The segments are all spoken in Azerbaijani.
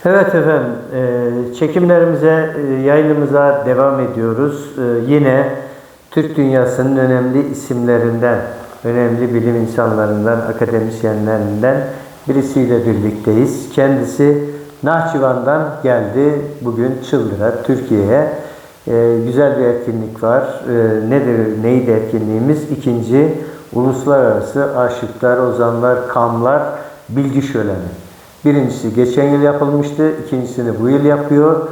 Evet efendim, çekimlerimize, yayınımıza devam ediyoruz. Yine Türk dünyasının önemli isimlerinden, önemli bilim insanlarından, akademisyenlerinden birisiyle birlikteyiz. Kendisi Nahçıvan'dan geldi, bugün Çıldır'a, Türkiye'ye. Güzel bir etkinlik var. Neydi etkinliğimiz? İkinci Uluslararası Aşıklar, Ozanlar, Kamlar Bilgi Şöleni. Birincisi geçen yıl yapılmıştı, ikincisini bu yıl yapıyor,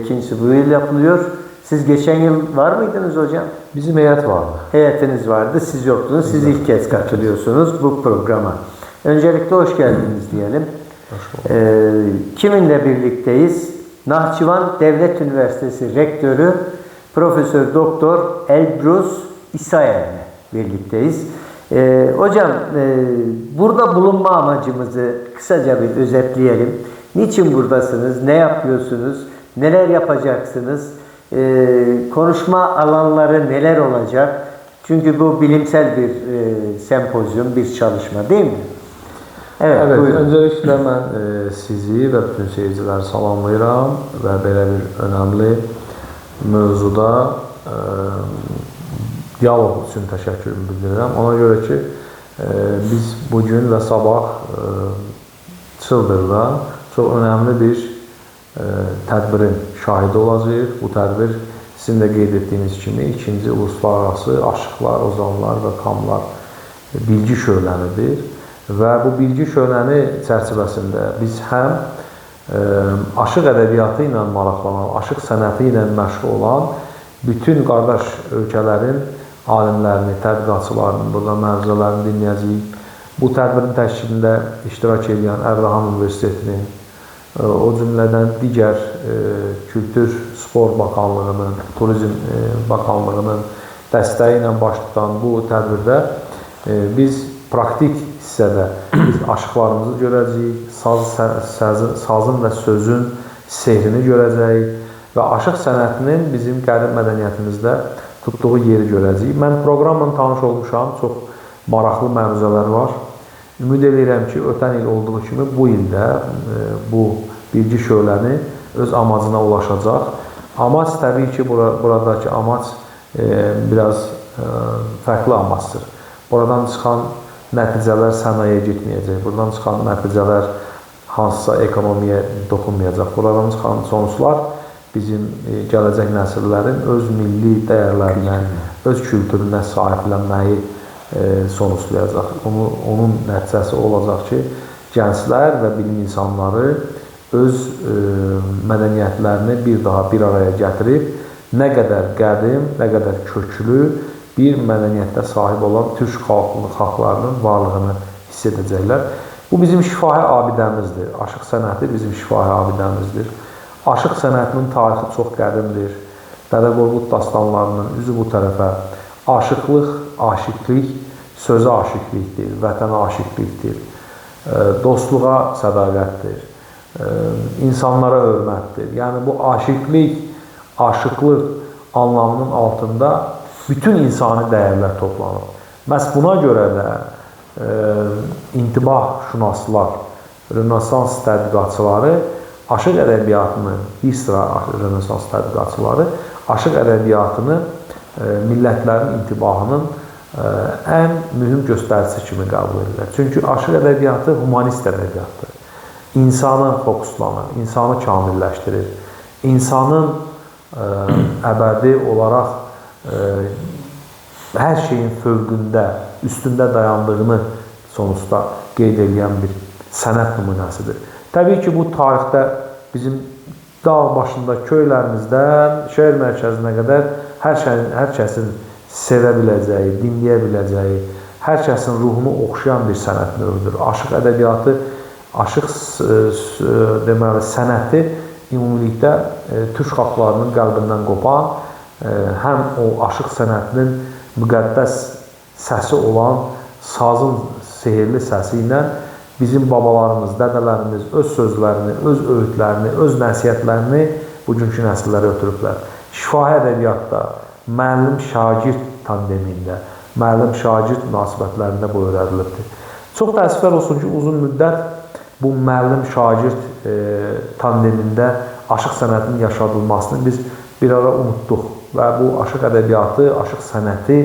ikincisi bu yıl yapılıyor. Siz geçen yıl var mıydınız hocam? Bizim heyet vardı. Heyetiniz vardı, siz yoktunuz. Siz ilk kez katılıyorsunuz bu programa. Öncelikle hoş geldiniz diyelim. Kiminle birlikteyiz? Nahçıvan Devlet Üniversitesi Rektörü Profesör Doktor Elbrus İsayer'le birlikteyiz. Hocam, burada bulunma amacımızı kısaca bir özetleyelim. Niçin buradasınız? Ne yapıyorsunuz? Neler yapacaksınız? Konuşma alanları neler olacak? Çünkü bu bilimsel bir sempozyum, bir çalışma değil mi? Evet, öncelikle ben sizi ve bütün seyircileri salamlayıram ve böyle bir önemli mövzuda diyalog üçün təşəkkürümü bildirirəm. Ona görə ki, biz bugün və sabah Çıldırda çox önəmli bir tədbirin şahidi olacağıq. Bu tədbir sizin də qeyd etdiyiniz kimi ikinci Uluslararası Aşıqlar, Ozanlar və Kamlar Bilgi Şölənidir. Və bu bilgi şöləni çərçivəsində biz həm aşıq ədəbiyyatı ilə maraqlanan, aşıq sənəti ilə məşğul olan bütün qardaş ölkələrin alimlərini, tədqiqatçılarını, burada məruzələrini dinləyəcəyik. Bu tədbirin təşkilində iştirak edən Əbraham Universitetinin, o cümlədən digər Kültür Spor Bakanlığının, Turizm Bakanlığının dəstəyi ilə baş tutan bu tədbirdə biz praktik hissədə biz aşıqlarımızı görəcəyik, sazın və sözün sehrini görəcəyik və aşıq sənətinin bizim qədim mədəniyyətimizdə tutduğu yeri görəcəyik. Mən proqramla tanış olmuşam, çox maraqlı məruzələr var. Ümid edirəm ki, ötən il olduğu kimi bu ildə bu bilgi şöləni öz amacına ulaşacaq. Amac təbii ki, buradakı amac biraz fərqli amacdır. Buradan çıxan nəticələr sənayeyə getməyəcək. Buradan çıxan nəticələr hansısa ekonomiyə toxunmayacaq. Buradan çıxan sonuçlar bizim gələcək nəsillərin öz milli dəyərlərinə, öz kültürünə sahiblənməyi sonuçlayacaq. Onun nəticəsi olacaq ki, gənclər və bilim insanları öz mədəniyyətlərini bir daha bir araya gətirib, nə qədər qədim, nə qədər köklü bir mədəniyyətdə sahib olan türk xalqlarının varlığını hiss edəcəklər. Bu bizim şifahi abidəmizdir. Aşıq sənəti bizim şifahi abidəmizdir. Aşıq sənətinin tarixi çox qədimdir. Dədə Qorqud dastanlarının üzü bu tərəfə aşıqlıq, aşiqlik, sözə aşiqlikdir, vətənə aşiqlikdir, dostluğa sədaqətdir, insanlara hörmətdir. Yəni bu aşiqlik, aşıqlıq anlamının altında bütün insani dəyərlər toplanır. Məhz buna görə də intibah şünaslar, Rönesans tədqiqatçıları aşıq ədəbiyyatını, bir sıra Rönesans tədqiqatçıları aşıq ədəbiyyatını millətlərin intibahının ən mühüm göstəricisi kimi qəbul edirlər. Çünki aşıq ədəbiyyatı humanist ədəbiyyatdır. İnsanı fokuslanır, insanı kamilləşdirir. İnsanın əbədi olaraq hər şeyin fövqündə, üstündə dayandığını sonuçta qeyd edən bir sənət nümunəsidir. Təbii ki, bu tarixdə bizim dağ başında köylərimizdən şəhər mərkəzinə qədər hər kəsin sevə biləcəyi, dinləyə biləcəyi, hər kəsin ruhunu oxşayan bir sənət növüdür. Aşıq ədəbiyyatı, aşıq sənəti ümumilikdə türk xalqlarının qəlbindən qopan, həm o aşıq sənətinin müqəddəs səsi olan sazın sehirli səsi ilə bizim babalarımız, dədələrimiz öz sözlərini, öz öğütlərini, öz nəsiyyətlərini bugünkü nəsillərə ötürüblər. Şifahi ədəbiyyatda, müəllim-şagird tandemində, müəllim-şagird münasibətlərində bu öyrədilibdir. Çox təəssüflər olsun ki, uzun müddət bu müəllim-şagird tandemində aşıq sənətinin yaşadılmasını biz bir ara unutduq və bu aşıq ədəbiyyatı, aşıq sənəti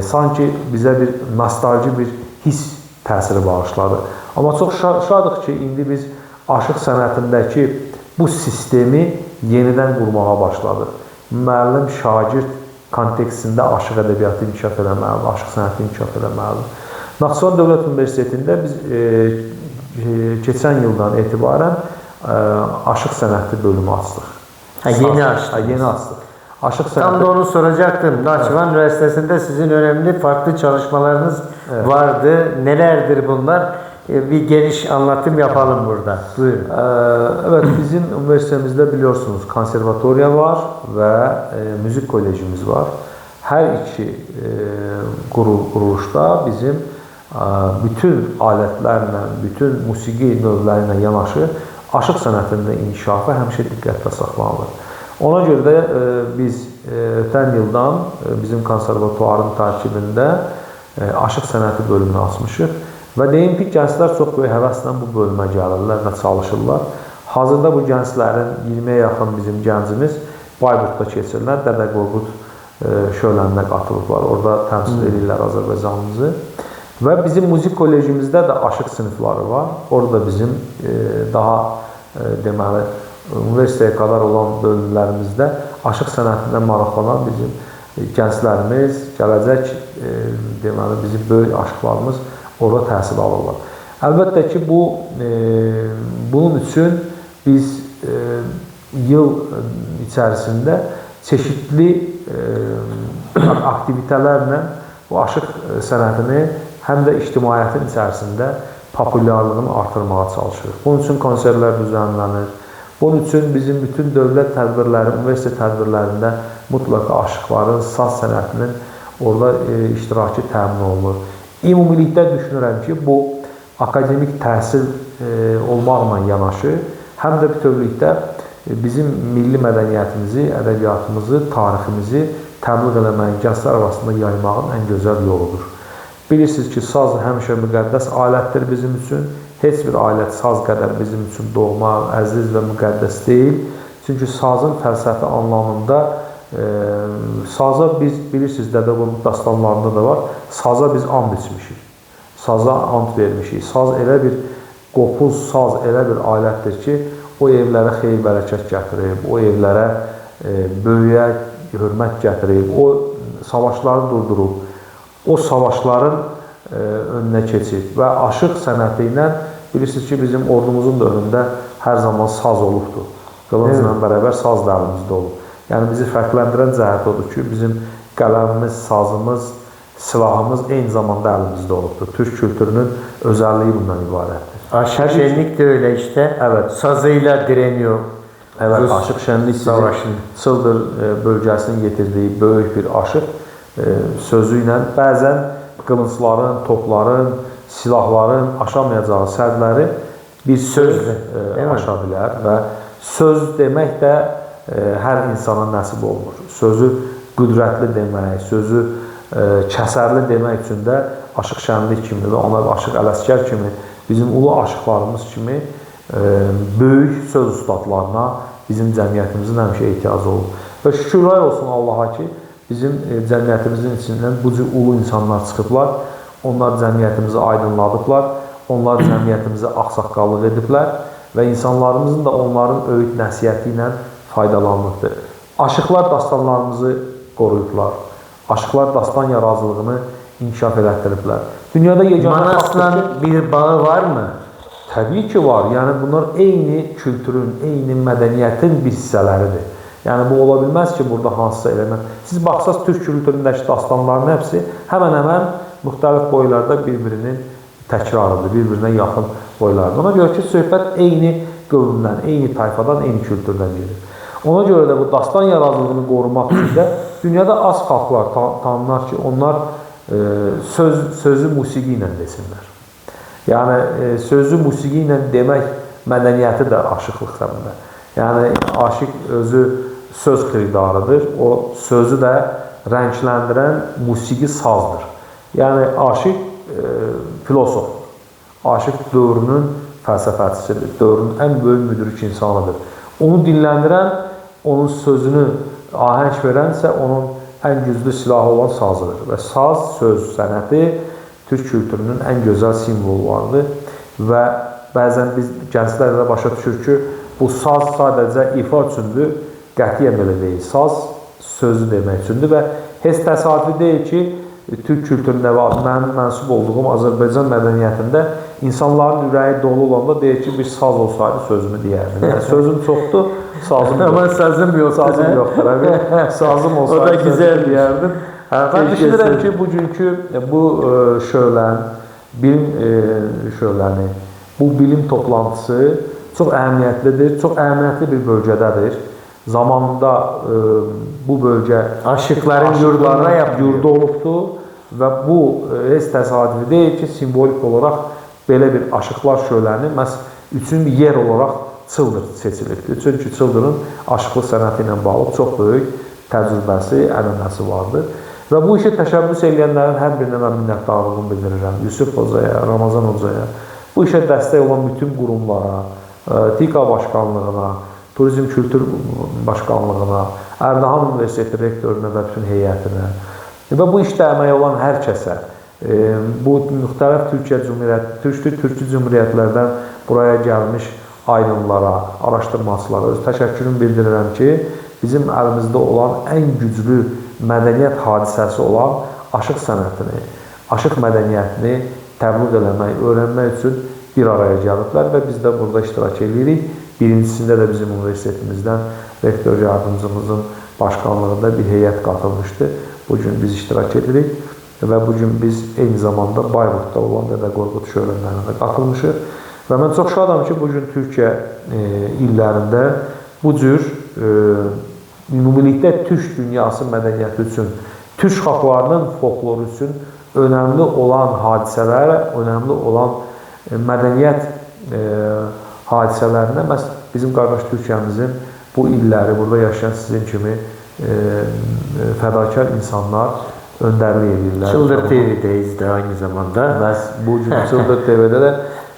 sanki bizə bir nostalji bir hiss təsiri bağışladı. Amma çox şadıq ki, indi biz aşıq sənətindəki bu sistemi yenidən qurmağa başladıq. Müəllim-şagird kontekstində aşıq ədəbiyyatı inkişaf eləməlidir, aşıq sənəti inkişaf eləməlidir. Naxçıvan Dövlət Universitetində biz keçən ildən etibarən aşıq sənəti bölümü açdıq. Yeni açdıq. Yeni açdıq. Aşıq sənəti... Tam da onu soracaktım. Naxçıvan Üniversitesi'nde sizin önemli farklı çalışmalarınız vardı. Nelerdir bunlar? Bir geniş anlatım yapalım burada. Buyurun. Evet, bizim üniversitemizde biliyorsunuz konservatoriya var ve müzik kolejimiz var. Her iki kuruluşda bizim bütün aletlerle, bütün musiki növlərlə yanaşı aşıq sənətində inkişafı həmişə diqqətdə saxlanılır. Ona görə də biz ötən ildən bizim konservatuarın tərkibində aşıq sənəti bölümünü açmışıq və deyim ki, gənclər çox böyük həvəslə bu bölümə gəlirlər və çalışırlar. Hazırda bu gənclərin 20-yə yaxın bizim gəncimiz Bayburtda keçirlər, Dədə Qorqud şöləninə qatılıblar, orada təmsil edirlər Azərbaycanımızı. Və bizim müzik kolejimizdə də aşıq sinifləri var. Orada bizim daha deməli universitetə qədər olan bölümlərimizdə aşıq sənətindən maraqlanan bizim gənclərimiz, gələcək deməli bizim böyük aşıqlarımız orada təhsil alırlar. Əlbəttə ki, bunun üçün biz yıl içərisində çeşitli aktivitələrlə bu aşıq sənətini həm də ictimaiyyətin içərisində populyarlığını artırmağa çalışırıq. Bunun üçün konsertlər düzənlənir. Bunun üçün bizim bütün dövlət tədbirləri, universitet tədbirlərində mütləqa aşıqların, saz sənətinin orada iştirakı təmin olunur. Ümumilikdə düşünürəm ki, bu akademik təhsil olmaqla yanaşı, həm də bütövlükdə bizim milli mədəniyyətimizi, ədəbiyyatımızı, tariximizi təbliğ eləməyin, gənclər arasında yaymağın ən gözəl yoludur. Bilirsiniz ki, saz həmişə müqəddəs alətdir bizim üçün. Heç bir alət saz qədər bizim üçün doğma, əziz və müqəddəs deyil. Çünki sazın fəlsəfi anlamında saza biz, bilirsiniz, Dədə Qorqud dastanlarında da var, saza biz and içmişik. Saza and vermişik. Saz elə bir qopuz, saz elə bir alətdir ki, o evlərə xeyir-bərəkət gətirib, o evlərə böyüyə hörmət gətirib, o savaşları durdurub, o savaşların önünə keçib və aşıq sənəti ilə bilirsiniz ki, bizim ordumuzun da önündə hər zaman saz olubdur. Qılıncla bərabər saz da əlimizdə olub. Yəni bizi fərqləndirən cəhət odur ki, bizim qələmimiz, sazımız, silahımız eyni zamanda əlimizdə olubdur. Türk kültürünün özəlliyi bundan ibarətdir. Aşıq şenlik de öyle işte. Evet. Sazıyla direniyor. Evet, aşıq şenlik sizin Çıldır bölgəsinin getirdiyi böyük bir aşıq sözü ilə bəzən qılıncların, topların, silahların aşamayacağı sədləri bir sözlə aşa bilər və söz demək də hər insana nəsib olmur. Sözü qüdrətli demək, sözü kəsərli demək üçün də aşıq şənlik kimi və ona aşıq Ələsgər kimi bizim ulu aşıqlarımız kimi böyük söz ustadlarına bizim cəmiyyətimizin həmişə ehtiyacı olur. Və şükürlər olsun Allaha ki, bizim cəmiyyətimizin içindən bu cür ulu insanlar çıxıblar, onlar cəmiyyətimizi aydınladıblar, onlar cəmiyyətimizə ağsaqqallıq ediblər və insanlarımızın da onların öyüd nəsihəti ilə faydalanmışdır. Aşıqlar dastanlarımızı qoruyublar, aşıqlar dastan yaradıcılığını inkişaf elətdiriblər. Dünyada Manasla bir bağı var mı? Təbii ki var. Yəni bunlar eyni kültürün, eyni mədəniyyətin bir hissələridir. Yəni bu ola bilməz ki, burada hansısa element. Siz baxsaz Türk kültüründəki dastanların hepsi həmən-həmən müxtəlif boylarda bir-birinin təkrarıdır, bir-birinə yaxın boylardır. Ona görə ki, söhbət eyni qövmdən, eyni tayfadan, eyni kültürdən gedir. Ona görə də bu dastan yaradıcılığını qorumaq üçün də dünyada az xalqlar tanınar ki, onlar sözü musiqi ilə desinlər. Yəni sözü musiqi ilə demək mədəniyyəti də aşıqlıq səbəbində. Yəni aşiq özü söz xiridarıdır. O sözü də rəngləndirən musiqi sazdır. Yəni aşiq filosofdur. Aşiq dövrünün fəlsəfəçisidir, dövrün ən böyük müdrik insanıdır. Onu dinləndirən, onun sözünü ahəng verənsə onun ən güclü silahı olan sazıdır. Və saz, söz, sənəti türk kültürünün ən gözəl simvollarıdır. Və bəzən biz gənclər də başa düşür ki, bu saz sadəcə ifa üçündür, qətiyyən belə deyil. Saz sözü demək üçündür və heç təsadüfi deyil ki, türk kültüründə və mənim mənsub olduğum Azərbaycan mədəniyyətində insanların ürəyi dolu olanda deyir ki, bir saz olsaydı sözümü deyərdim. Yəni, sözüm çoxdur, sazım yoxdur. Ama sazım yok. Sazım yoxdur. Sazım olsaydı o da güzel deyərdim. Mən düşünürəm ki, bugünkü bu şölən, bu bilim toplantısı çox əhəmiyyətlidir, çox əhəmiyyətli bir bölgədədir. Zamanında bu bölgə Aşıqların yurdu olubdur və bu heç təsadüfi deyil ki, simvolik olaraq belə bir aşıqlar şöləni məhz üçün bir yer olaraq Çıldır seçilibdir. Çünki Çıldırın aşıqlıq sənəti ilə bağlı çox böyük təcrübəsi, ənənəsi vardır. Və bu işi təşəbbüs edənlərin hər birinə mən minnətdarlığımı bildirirəm. Yusuf Hocaya, Ramazan Hocaya, bu işə dəstək olan bütün qurumlara, TİKA Başkanlığına, Turizm Kültür Başkanlığına, Erdoğan Universiteti Rektörünə və bütün heyətinə və bu işdə əmək olan hər kəsə, bu müxtəlif türkçü cümhuriyyətlərdən buraya gəlmiş aydınlara, araşdırmaçılara öz təşəkkürümü bildirirəm ki, bizim əlimizdə olan ən güclü mədəniyyət hadisəsi olan aşıq sənətini, aşıq mədəniyyətini təbliğ eləmək, öyrənmək üçün bir araya gəliblər və biz də burada iştirak edirik. Birincisində də bizim universitetimizdən rektör yardımcımızın başkanlığında bir heyət qatılmışdı. Bugün biz iştirak edirik və bugün biz eyni zamanda Bayburtda olan Dədə Qorqud şölənlərinə də qatılmışıq. Və mən çox şadam ki, bugün Türkiyə illərində bu cür ümumilikdə türk dünyası mədəniyyəti üçün, türk xalqlarının folkloru üçün önəmli olan hadisələr, önəmli olan mədəniyyət hadisələrinə məhz bizim qardaş Türkiyəmizin bu illəri burada yaşayan sizin kimi fədakar insanlar öndərlik edirlər. Çıldır TV'deyiz də aynı zamanda. Məhz bu gün Çıldır TV'də də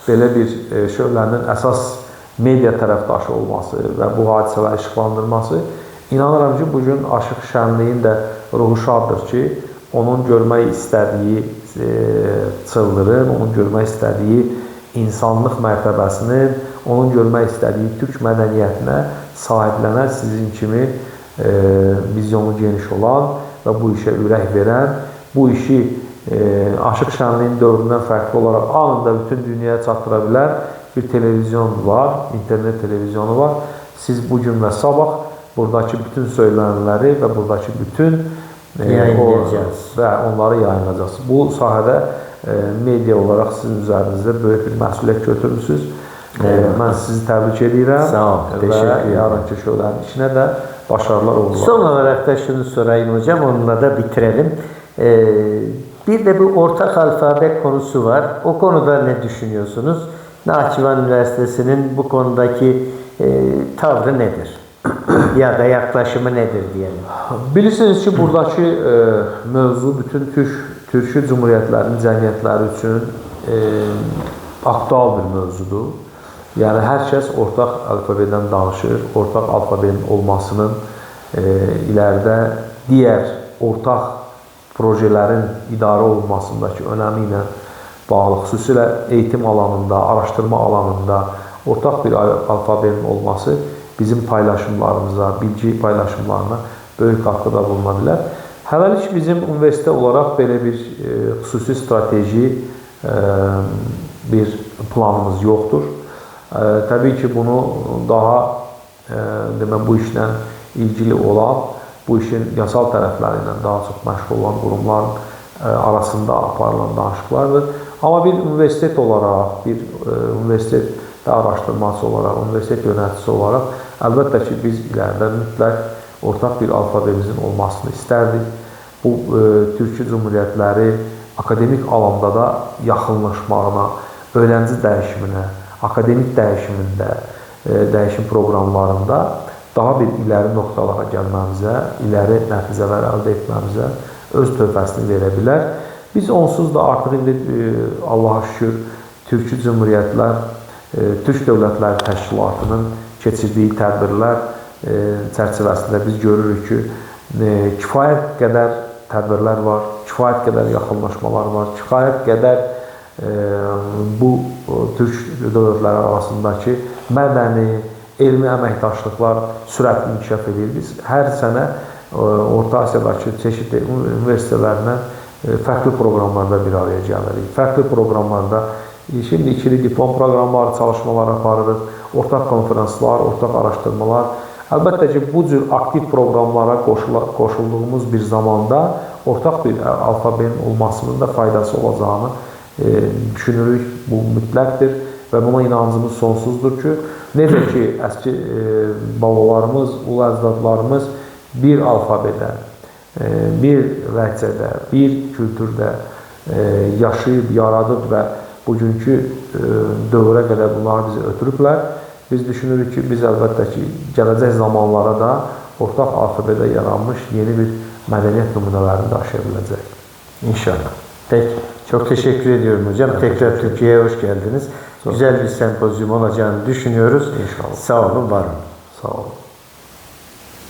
belə bir şölənin əsas media tərəfdaşı olması və bu hadisələri işıqlandırması inanıram ki, bugün Aşıq Şənliyin də ruhu şaddır ki, onun görmək istədiyi Çıldırın, onun görmək istədiyi insanlıq mərtəbəsinin, onun görmək istədiyi türk mədəniyyətinə sahiblənən sizin kimi vizyonu geniş olan və bu işə ürək verən, bu işi Aşıq Şənliyin dövründən fərqli olaraq anında bütün dünyaya çatdıra bilən bir televizyon var, internet televizyonu var. Siz bugün və sabah buradakı bütün söylənənləri və buradakı bütün və onları yayınlayacaqsınız. Bu sahədə media olaraq sizin üzərinizdə böyük bir məsuliyyət götürmüsünüz. Mən sizi təbrik edirəm. Sağ olun, və yarınki şölənin işinə də başarılar olurlar. Son olarak da şunu sorayım hocam, onunla da bitirelim. Bir de bu ortak alfabe konusu var. O konuda ne düşünüyorsunuz? Nahçıvan Üniversitesi'nin bu konudaki tavrı nedir? Ya da yaklaşımı nedir diyelim. Bilirsiniz ki, buradakı mövzu bütün türkçü cümhuriyyətlərinin cəmiyyətləri üçün aktual bir mövzudur. Yəni, hər kəs ortaq alfabedən danışır. Ortaq alfabenin olmasının ilərdə digər ortaq projelerin idarə olunmasındakı önəmi ilə bağlı, xüsusilə eğitim alanında, araşdırma alanında ortaq bir alfabenin olması bizim paylaşımlarımıza, bilgi paylaşımlarına böyük qatqıda buluna bilər. Hələlik bizim universitet olaraq belə bir xüsusi strateji bir planımız yoxdur. Təbii ki, bunu daha bu işlə ilgili olan, bu işin yasal tərəfləri ilə daha çox məşğul olan qurumların arasında aparılan danışıqlardır. Amma bir universitet olaraq, bir universitet araşdırması olaraq, universitet yönəticisi olaraq əlbəttə ki, biz ilərdə mütləq ortaq bir alfabemizin olmasını istərdik. Bu, türkçü cümhuriyyətləri akademik alanda da yaxınlaşmağına, öğrenci dəyişiminə, akademik dəyişimində, dəyişim proqramlarında daha bir iləri nöqtalara gəlməmizə, iləri nəticələr əldə etməmizə öz töhfəsini verə bilər. Biz onsuz da artıq indi Allah'a şükür türkçü cümhuriyyətlər Türk Dövlətləri Təşkilatının keçirdiyi tədbirlər çərçivəsində biz görürük ki, kifayət qədər tədbirlər var, kifayət qədər yaxınlaşmalar var, kifayət qədər bu Türk dövlətləri arasındakı mədəni, elmi əməkdaşlıqlar sürətli inkişaf edir. Biz hər sənə Orta Asiyadakı çeşitli universitetlərindən fərqli proqramlarda bir araya gəlirik. Fərqli proqramlarda şimdi ikili diplom proqramları, çalışmalar aparırıq, ortaq konferanslar, ortaq araşdırmalar. Əlbəttə ki, bu cür aktiv proqramlara qoşulduğumuz bir zamanda ortaq bir alfabenin olmasının da faydası olacağını düşünürük. Bu mütləqdir və buna inancımız sonsuzdur ki, necə ki, əski babalarımız, ulu əcdadlarımız bir alfabedə, bir ləhcədə, bir kültürdə yaşayıb, yaradıb və bugünkü dövrə qədər bunları bizi ötürüblər. Biz düşünürük ki, biz əlbəttə ki, gələcək zamanlara da ortaq alfabedə yaranmış yeni bir mədəniyyət nümunələrini daşıya biləcək. İnşallah. Peki. Çok teşekkür ediyorum hocam. Tekrar Türkiye'ye hoş geldiniz. Güzel bir sempozyum olacağını düşünüyoruz. İnşallah. Sağ olun, var olun. Sağ olun.